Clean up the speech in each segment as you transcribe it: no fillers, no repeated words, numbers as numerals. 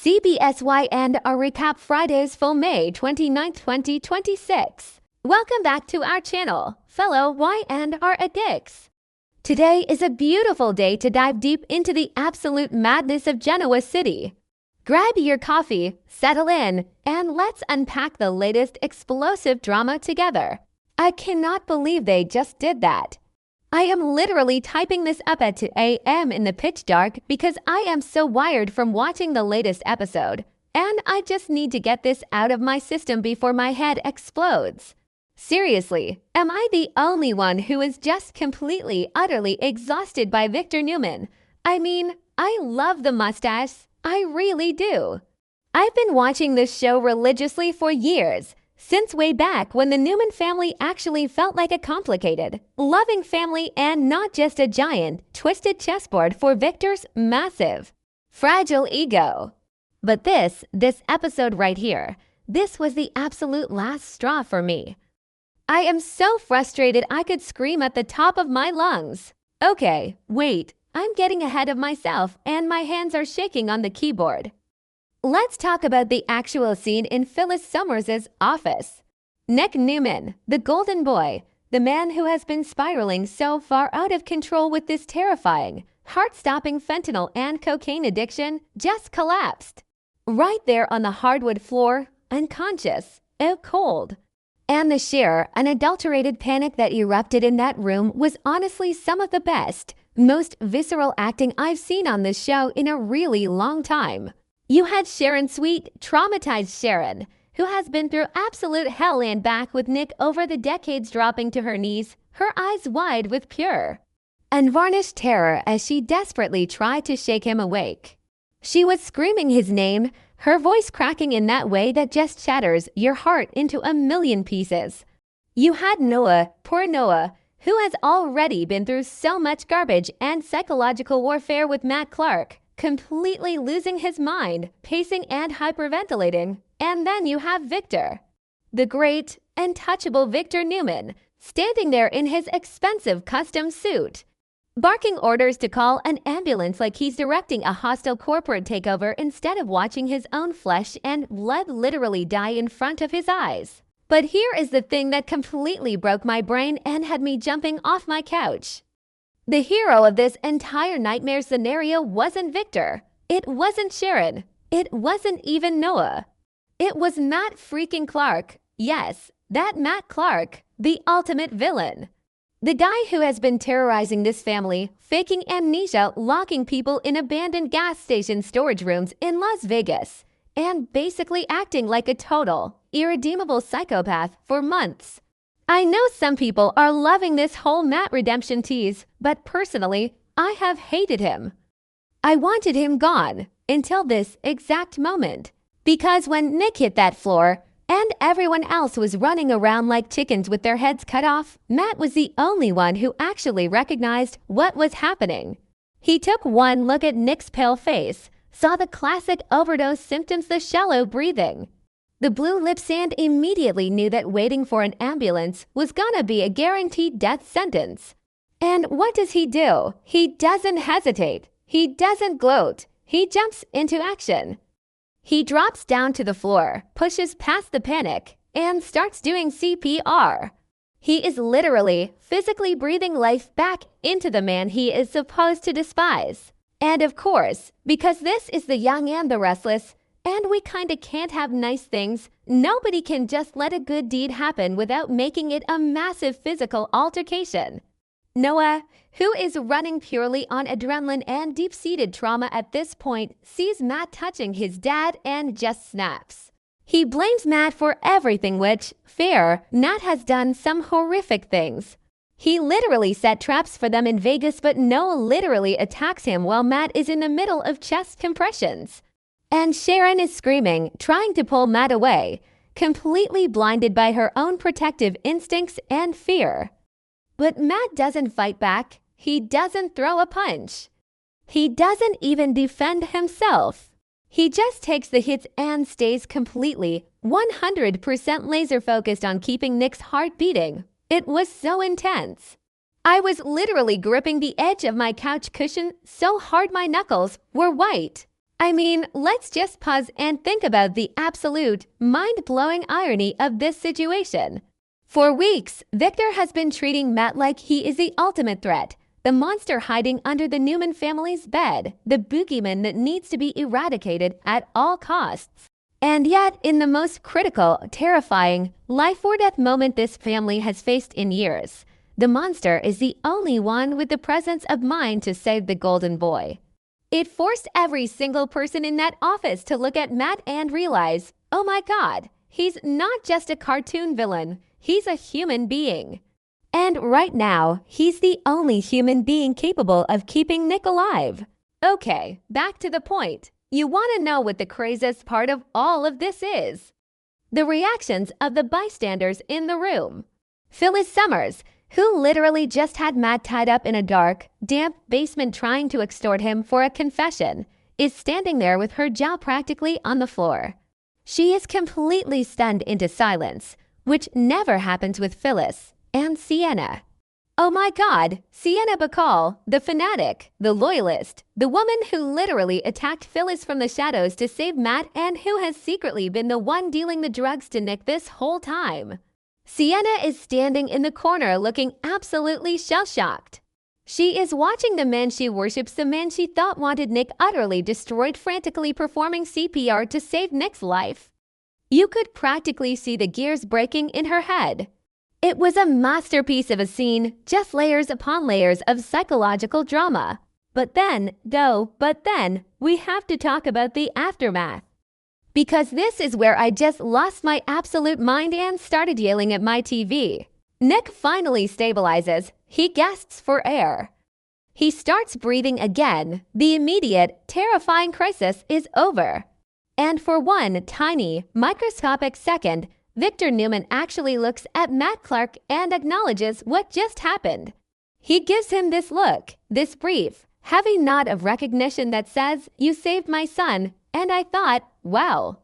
CBSY and our recap Fridays for May 29, 2026. Welcome back to our channel, fellow Y&R addicts. Today is a beautiful day to dive deep into the absolute madness of Genoa City. Grab your coffee, settle in, and let's unpack the latest explosive drama together. I cannot believe they just did that. I am literally typing this up at 2 a.m. in the pitch dark because I am so wired from watching the latest episode, and I just need to get this out of my system before my head explodes. Seriously, am I the only one who is just completely, utterly exhausted by Victor Newman? I mean, I love the mustache. I really do. I've been watching this show religiously for years, since way back when the Newman family actually felt like a complicated, loving family and not just a giant, twisted chessboard for Victor's massive, fragile ego. But this episode right here, this was the absolute last straw for me. I am so frustrated I could scream at the top of my lungs. Okay, wait, I'm getting ahead of myself and my hands are shaking on the keyboard. Let's talk about the actual scene in Phyllis Summers' office. Nick Newman, the golden boy, the man who has been spiraling so far out of control with this terrifying, heart-stopping fentanyl and cocaine addiction, just collapsed. Right there on the hardwood floor, unconscious, out cold. And the sheer, unadulterated panic that erupted in that room was honestly some of the best, most visceral acting I've seen on this show in a really long time. You had Sharon Sweet, traumatized Sharon, who has been through absolute hell and back with Nick over the decades, dropping to her knees, her eyes wide with pure, unvarnished terror as she desperately tried to shake him awake. She was screaming his name, her voice cracking in that way that just shatters your heart into a million pieces. You had Noah, poor Noah, who has already been through so much garbage and psychological warfare with Matt Clark, completely losing his mind, pacing and hyperventilating. And then you have Victor, the great, untouchable Victor Newman, standing there in his expensive custom suit, barking orders to call an ambulance like he's directing a hostile corporate takeover instead of watching his own flesh and blood literally die in front of his eyes. But here is the thing that completely broke my brain and had me jumping off my couch. The hero of this entire nightmare scenario wasn't Victor. It wasn't Sharon. It wasn't even Noah. It was Matt freaking Clark. Yes, that Matt Clark, the ultimate villain. The guy who has been terrorizing this family, faking amnesia, locking people in abandoned gas station storage rooms in Las Vegas, and basically acting like a total, irredeemable psychopath for months. I know some people are loving this whole Matt redemption tease, but personally, I have hated him. I wanted him gone until this exact moment. Because when Nick hit that floor and everyone else was running around like chickens with their heads cut off, Matt was the only one who actually recognized what was happening. He took one look at Nick's pale face, saw the classic overdose symptoms, the shallow breathing, the blue lips, and immediately knew that waiting for an ambulance was gonna be a guaranteed death sentence. And what does he do? He doesn't hesitate. He doesn't gloat. He jumps into action. He drops down to the floor, pushes past the panic, and starts doing CPR. He is literally, physically breathing life back into the man he is supposed to despise. And of course, because this is the young and the restless, and we kinda can't have nice things, nobody can just let a good deed happen without making it a massive physical altercation. Noah, who is running purely on adrenaline and deep-seated trauma at this point, sees Matt touching his dad and just snaps. He blames Matt for everything, which, fair, Matt has done some horrific things. He literally set traps for them in Vegas, but Noah literally attacks him while Matt is in the middle of chest compressions. And Sharon is screaming, trying to pull Matt away, completely blinded by her own protective instincts and fear. But Matt doesn't fight back. He doesn't throw a punch. He doesn't even defend himself. He just takes the hits and stays completely 100% laser focused on keeping Nick's heart beating. It was so intense. I was literally gripping the edge of my couch cushion so hard my knuckles were white. I mean, let's just pause and think about the absolute, mind-blowing irony of this situation. For weeks, Victor has been treating Matt like he is the ultimate threat, the monster hiding under the Newman family's bed, the boogeyman that needs to be eradicated at all costs. And yet, in the most critical, terrifying, life-or-death moment this family has faced in years, the monster is the only one with the presence of mind to save the golden boy. It forced every single person in that office to look at Matt and realize, oh my God, he's not just a cartoon villain, he's a human being. And right now, he's the only human being capable of keeping Nick alive. Okay, back to the point. You want to know what the craziest part of all of this is? The reactions of the bystanders in the room. Phyllis Summers, who literally just had Matt tied up in a dark, damp basement trying to extort him for a confession, is standing there with her jaw practically on the floor. She is completely stunned into silence, which never happens with Phyllis and Sienna. Oh my God, Sienna Bacall, the fanatic, the loyalist, the woman who literally attacked Phyllis from the shadows to save Matt and who has secretly been the one dealing the drugs to Nick this whole time. Sienna is standing in the corner looking absolutely shell-shocked. She is watching the man she worships, the man she thought wanted Nick utterly destroyed, frantically performing CPR to save Nick's life. You could practically see the gears breaking in her head. It was a masterpiece of a scene, just layers upon layers of psychological drama. But then, we have to talk about the aftermath. Because this is where I just lost my absolute mind and started yelling at my TV. Nick finally stabilizes. He gasps for air. He starts breathing again. The immediate, terrifying crisis is over. And for one tiny, microscopic second, Victor Newman actually looks at Matt Clark and acknowledges what just happened. He gives him this look, this brief, heavy nod of recognition that says, "You saved my son," and I thought, wow.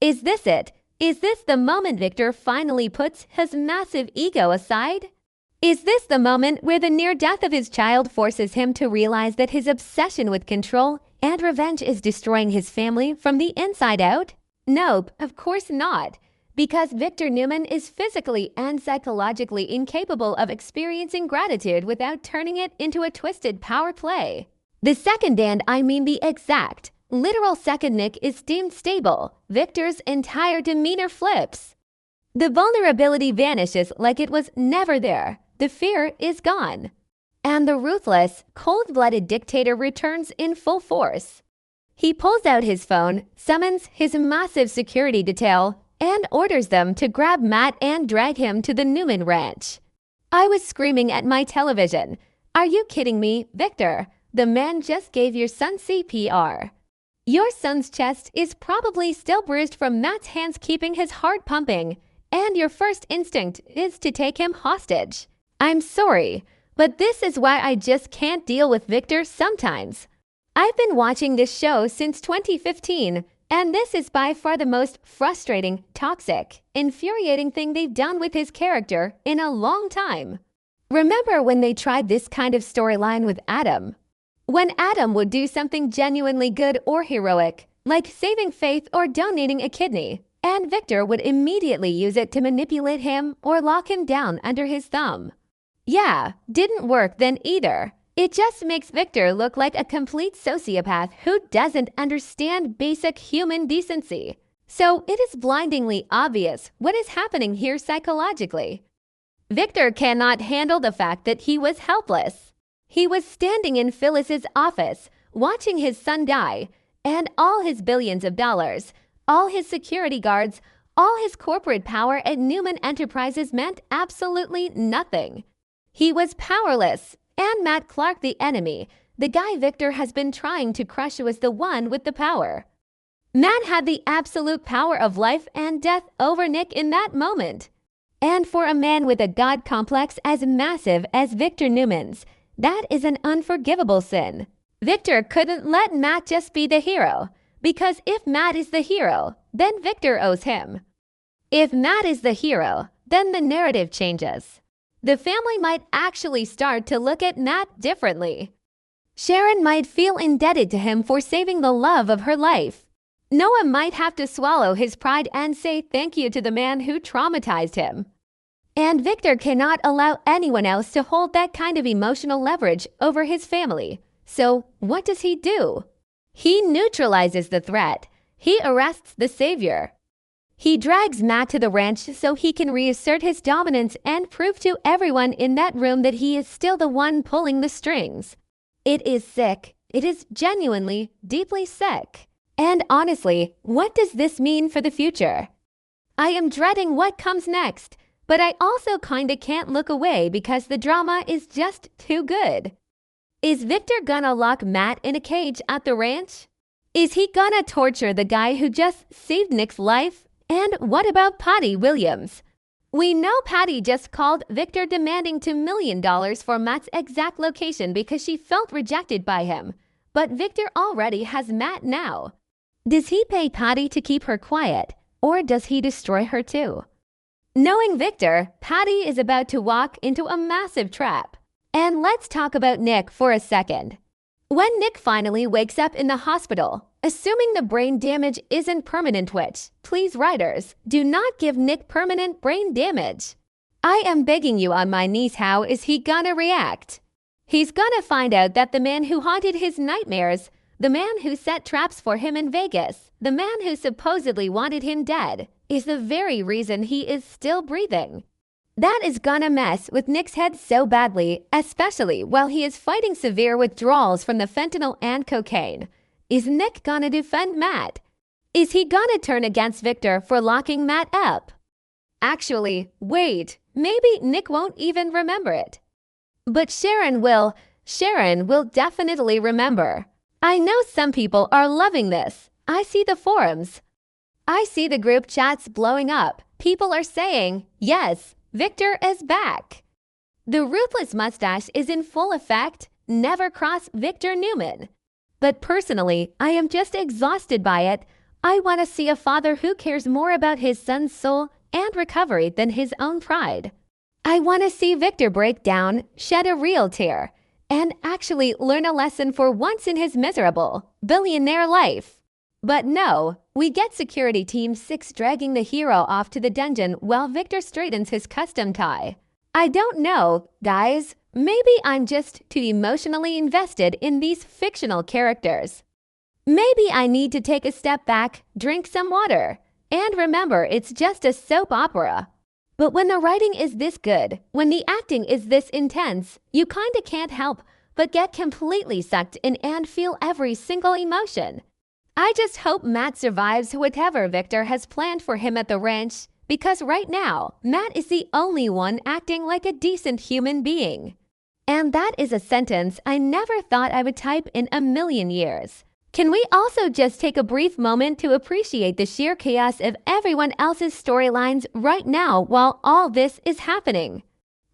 Is this it? Is this the moment Victor finally puts his massive ego aside? Is this the moment where the near death of his child forces him to realize that his obsession with control and revenge is destroying his family from the inside out? Nope, of course not. Because Victor Newman is physically and psychologically incapable of experiencing gratitude without turning it into a twisted power play. The second, and I mean the exact, literal second Nick is deemed stable, Victor's entire demeanor flips. The vulnerability vanishes like it was never there. The fear is gone. And the ruthless, cold-blooded dictator returns in full force. He pulls out his phone, summons his massive security detail, and orders them to grab Matt and drag him to the Newman ranch. I was screaming at my television. Are you kidding me, Victor? The man just gave your son CPR. Your son's chest is probably still bruised from Matt's hands keeping his heart pumping, and your first instinct is to take him hostage. I'm sorry, but this is why I just can't deal with Victor sometimes. I've been watching this show since 2015, and this is by far the most frustrating, toxic, infuriating thing they've done with his character in a long time. Remember when they tried this kind of storyline with Adam? When Adam would do something genuinely good or heroic, like saving Faith or donating a kidney, and Victor would immediately use it to manipulate him or lock him down under his thumb. Yeah, didn't work then either. It just makes Victor look like a complete sociopath who doesn't understand basic human decency. So it is blindingly obvious what is happening here psychologically. Victor cannot handle the fact that he was helpless. He was standing in Phyllis's office, watching his son die, and all his billions of dollars, all his security guards, all his corporate power at Newman Enterprises meant absolutely nothing. He was powerless, and Matt Clark, the enemy, the guy Victor has been trying to crush, was the one with the power. Matt had the absolute power of life and death over Nick in that moment. And for a man with a God complex as massive as Victor Newman's, that is an unforgivable sin. Victor couldn't let Matt just be the hero, because if Matt is the hero, then Victor owes him. If Matt is the hero, then the narrative changes. The family might actually start to look at Matt differently. Sharon might feel indebted to him for saving the love of her life. Noah might have to swallow his pride and say thank you to the man who traumatized him. And Victor cannot allow anyone else to hold that kind of emotional leverage over his family. So what does he do? He neutralizes the threat. He arrests the savior. He drags Matt to the ranch so he can reassert his dominance and prove to everyone in that room that he is still the one pulling the strings. It is sick. It is genuinely, deeply sick. And honestly, what does this mean for the future? I am dreading what comes next, but I also kinda can't look away because the drama is just too good. Is Victor gonna lock Matt in a cage at the ranch? Is he gonna torture the guy who just saved Nick's life? And what about Patty Williams? We know Patty just called Victor demanding $2 million for Matt's exact location because she felt rejected by him. But Victor already has Matt now. Does he pay Patty to keep her quiet, or does he destroy her too? Knowing Victor, Patty is about to walk into a massive trap. And let's talk about Nick for a second. When Nick finally wakes up in the hospital, assuming the brain damage isn't permanent, which, please writers, do not give Nick permanent brain damage. I am begging you on my knees, how is he gonna react? He's gonna find out that the man who haunted his nightmares, the man who set traps for him in Vegas, the man who supposedly wanted him dead, is the very reason he is still breathing. That is gonna mess with Nick's head so badly, especially while he is fighting severe withdrawals from the fentanyl and cocaine. Is Nick gonna defend Matt? Is he gonna turn against Victor for locking Matt up? Actually, wait, maybe Nick won't even remember it. But Sharon will definitely remember. I know some people are loving this. I see the forums. I see the group chats blowing up. People are saying, yes, Victor is back. The ruthless mustache is in full effect. Never cross Victor Newman. But personally, I am just exhausted by it. I want to see a father who cares more about his son's soul and recovery than his own pride. I want to see Victor break down, shed a real tear, and actually learn a lesson for once in his miserable, billionaire life. But no, we get Security Team 6 dragging the hero off to the dungeon while Victor straightens his custom tie. I don't know, guys. Maybe I'm just too emotionally invested in these fictional characters. Maybe I need to take a step back, drink some water, and remember it's just a soap opera. But when the writing is this good, when the acting is this intense, you kinda can't help but get completely sucked in and feel every single emotion. I just hope Matt survives whatever Victor has planned for him at the ranch, because right now, Matt is the only one acting like a decent human being. And that is a sentence I never thought I would type in a million years. Can we also just take a brief moment to appreciate the sheer chaos of everyone else's storylines right now while all this is happening?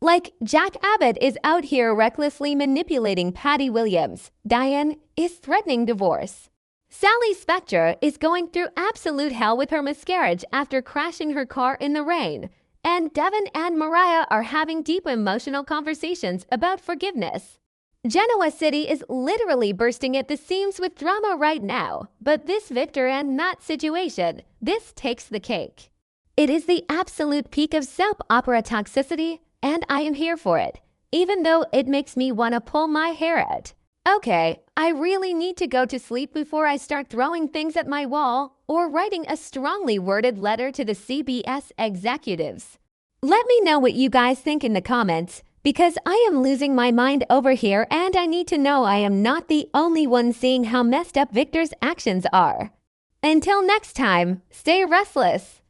Like, Jack Abbott is out here recklessly manipulating Patty Williams. Diane is threatening divorce. Sally Spectre is going through absolute hell with her miscarriage after crashing her car in the rain. And Devin and Mariah are having deep emotional conversations about forgiveness. Genoa City is literally bursting at the seams with drama right now, but this Victor and Matt situation, this takes the cake. It is the absolute peak of soap opera toxicity, and I am here for it, even though it makes me want to pull my hair out. Okay, I really need to go to sleep before I start throwing things at my wall or writing a strongly worded letter to the CBS executives. Let me know what you guys think in the comments, because I am losing my mind over here and I need to know I am not the only one seeing how messed up Victor's actions are. Until next time, stay restless.